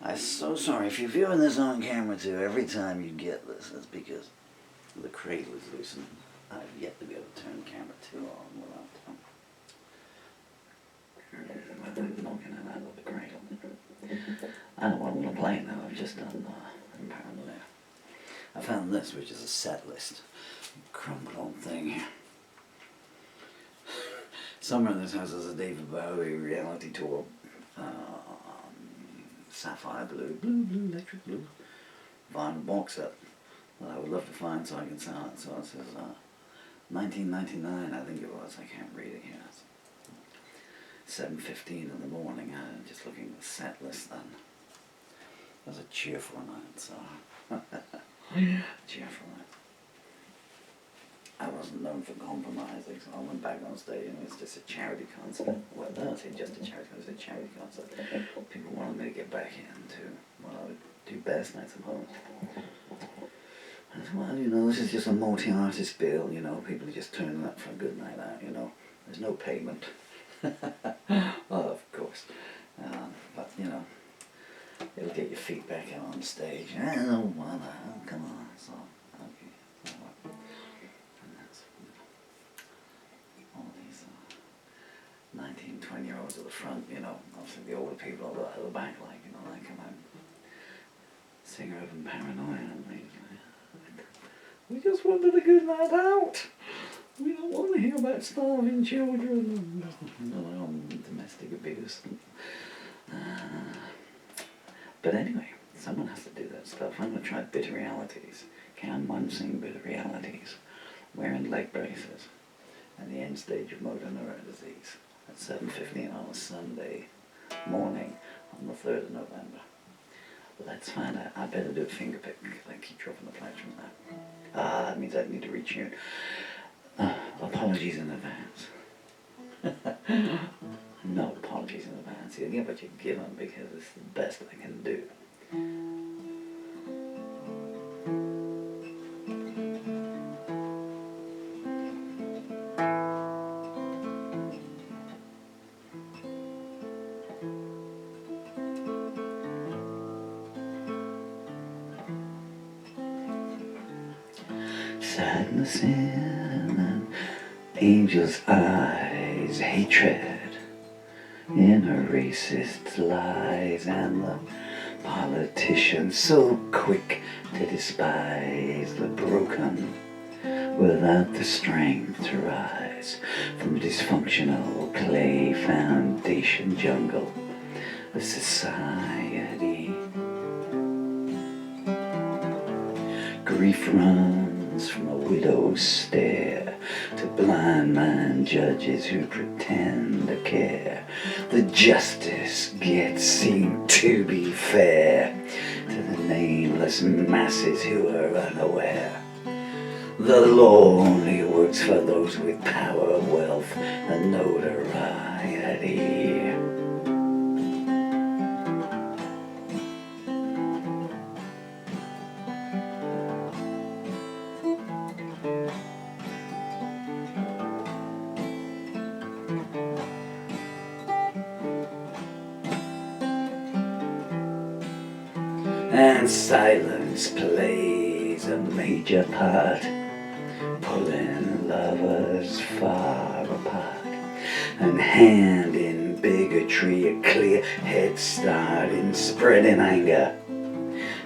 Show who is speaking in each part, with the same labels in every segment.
Speaker 1: I'm so sorry. If you're viewing this on camera too, every time you get this, it's because the cradle is loosened. I've yet to be able to turn the camera too on without knocking it out of the cradle. I don't want to play it now. I've just done Paranoia. I found this, which is a set list. Crumpled old thing here. Somewhere in this house is a David Bowie reality tour. Sapphire blue, electric blue. Vinyl box set that I would love to find so I can sell it. So it says 1999, I think it was. I can't read it here. 7:15 in the morning. I'm just looking at the set list then. It was a cheerful night, so cheerful night. I wasn't known for compromising, so I went back on stage and it was just a charity concert. Well, I don't say just a charity concert, it was a charity concert. People wanted me to get back into what I would do best, I suppose. I said, well, you know, this is just a multi-artist bill, you know, people are just turning up for a good night out, you know. There's no payment. Well, of course. But, you know, it'll get your feet back out on stage. I don't wanna, come on, so, okay. So, and that's, all these 19, 20-year-olds at the front, you know, obviously the older people at the back, like, you know, they come out, singer of Paranoia, and we just wanted a good night out. We don't want to hear about starving children and domestic abuse. But anyway, someone has to do that stuff. I'm going to try Bitter Realities. Can one sing Bitter Realities? Wearing leg braces. And the end stage of motor neuron disease at 7:15 on a Sunday morning on the 3rd of November. But let's find out. I better do a finger pick because I keep dropping the plectrum now. That means I need to reach you. Apologies in advance. No apologies in advance. You get what you give them because it's the best I can do. Sadness in an angel's eyes, hatred in her racist lies, and the politician so quick to despise the broken without the strength to rise from dysfunctional clay foundation jungle of society. Grief runs from a widow's stare to blind man judges who pretend to care. The justice gets seemed to be fair to the nameless masses who are unaware. The law only works for those with power, wealth, and notoriety. And silence plays a major part, pulling lovers far apart, and hand in bigotry a clear head start in spreading anger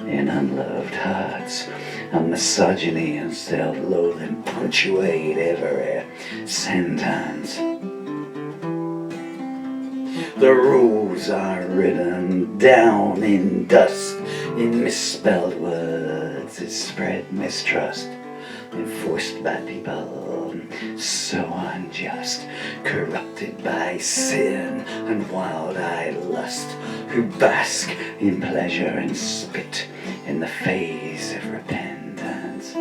Speaker 1: in unloved hearts. And misogyny and self-loathing punctuate every sentence. The rules are written down in dust. In misspelled words it spread mistrust, enforced by people so unjust, corrupted by sin and wild-eyed lust, who bask in pleasure and spit in the face of repentance.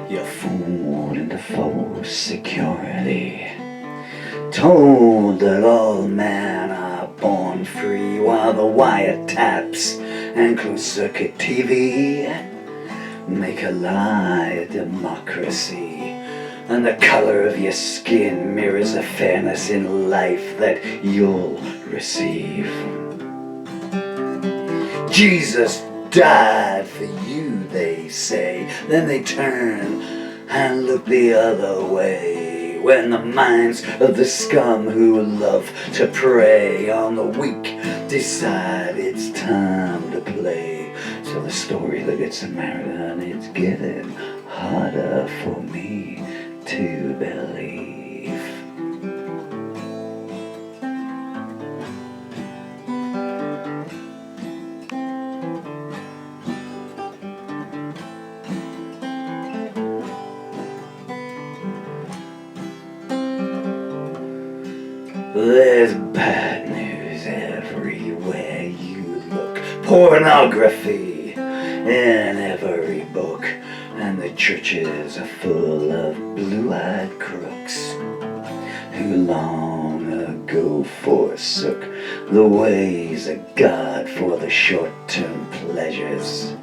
Speaker 1: You're fooled into false security, told that all men are born free, while the wiretaps and closed-circuit TV make a lie a democracy. And the color of your skin mirrors the fairness in life that you'll receive. Jesus died for you, they say. Then they turn and look the other way, when the minds of the scum who love to prey on the weak decide it's time to play. So the story that gets married, and it's getting harder for me to believe. There's bad news everywhere you look. Pornography in every book. And the churches are full of blue-eyed crooks who long ago forsook the ways of God for the short-term pleasures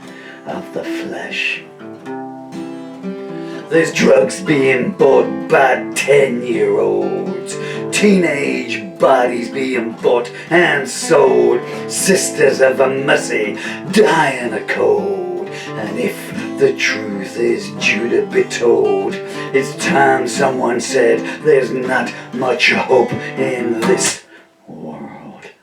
Speaker 1: of the flesh. There's drugs being bought by 10-year-olds, teenage bodies being bought and sold, sisters of a mercy dying of cold. And if the truth is due to be told, it's time someone said there's not much hope in this world left.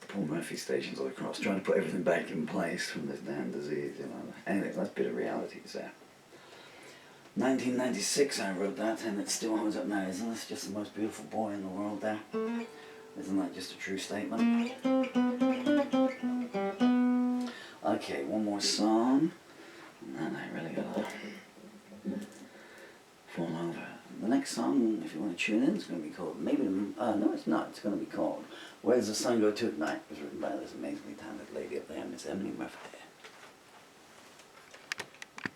Speaker 1: Paul Murphy stations all across, trying to put everything back in place from this damn disease, you know. Anyway, that's a bit of reality, so. 1996 I wrote that, and it still holds up now. Isn't this just the most beautiful boy in the world there? Isn't that just a true statement? Okay, one more song, and then I really gotta fall over. The next song, if you want to tune in, is going to be called, no it's not, it's going to be called Where Does the Sun Go To at Night? It was written by this amazingly talented lady up there, Miss Emily Murphy.